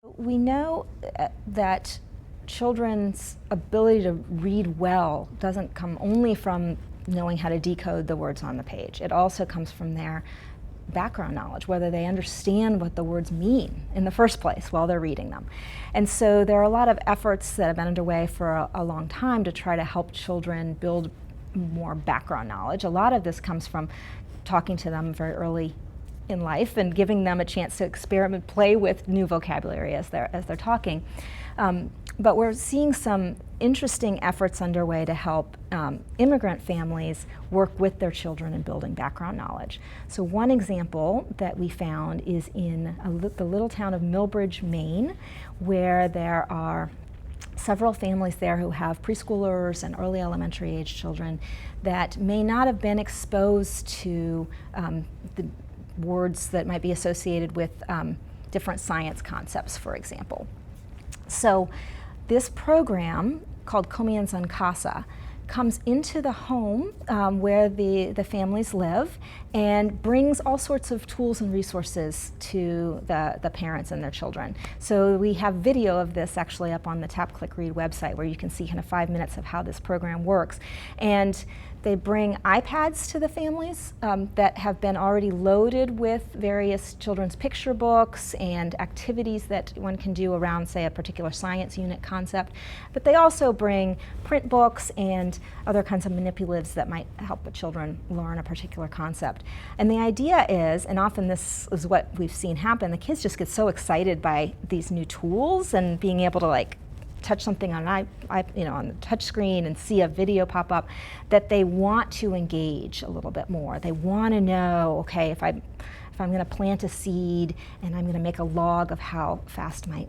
We know that children's ability to read well doesn't come only from knowing how to decode the words on the page. It also comes from their background knowledge, whether they understand what the words mean in the first place while they're reading them. And so there are a lot of efforts that have been underway for a long time to try to help children build more background knowledge. A lot of this comes from talking to them very early in life and giving them a chance to experiment, play with new vocabulary as they're talking. But we're seeing some interesting efforts underway to help immigrant families work with their children in building background knowledge. So one example that we found is in the little town of Millbridge, Maine, where there are several families there who have preschoolers and early elementary age children that may not have been exposed to the words that might be associated with different science concepts, for example. So this program called Comienzan Casa comes into the home where the families live and brings all sorts of tools and resources to the parents and their children. So we have video of this actually up on the Tap Click Read website where you can see kind of 5 minutes of how this program works. And they bring iPads to the families that have been already loaded with various children's picture books and activities that one can do around, say, a particular science unit concept. But they also bring print books and other kinds of manipulatives that might help the children learn a particular concept. And the idea is, and often this is what we've seen happen, the kids just get so excited by these new tools and being able to touch something on on the touch screen and see a video pop up that they want to engage a little bit more. They want to know, okay, if I'm going to plant a seed and I'm going to make a log of how fast my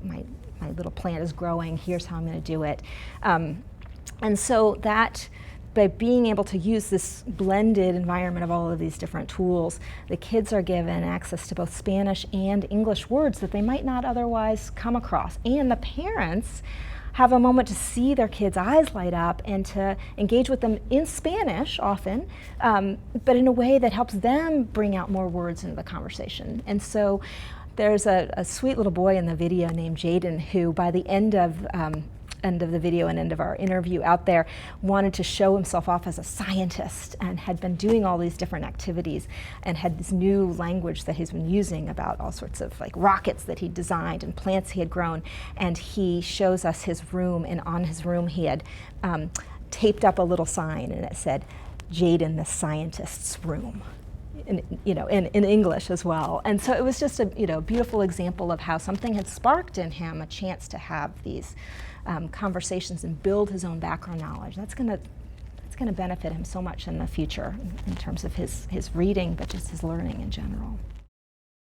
little plant is growing, here's how I'm going to do it. And so that, by being able to use this blended environment of all of these different tools, the kids are given access to both Spanish and English words that they might not otherwise come across. And the parents have a moment to see their kids' eyes light up and to engage with them in Spanish often, but in a way that helps them bring out more words into the conversation. And so there's a sweet little boy in the video named Jaden who, by the end of the video and end of our interview out there, wanted to show himself off as a scientist and had been doing all these different activities and had this new language that he's been using about all sorts of rockets that he designed and plants he had grown. And he shows us his room, and on his room he had taped up a little sign and it said, "Jaden the Scientist's Room." In English as well. And so it was just a beautiful example of how something had sparked in him a chance to have these conversations and build his own background knowledge. That's going to benefit him so much in the future in terms of his reading, but just his learning in general.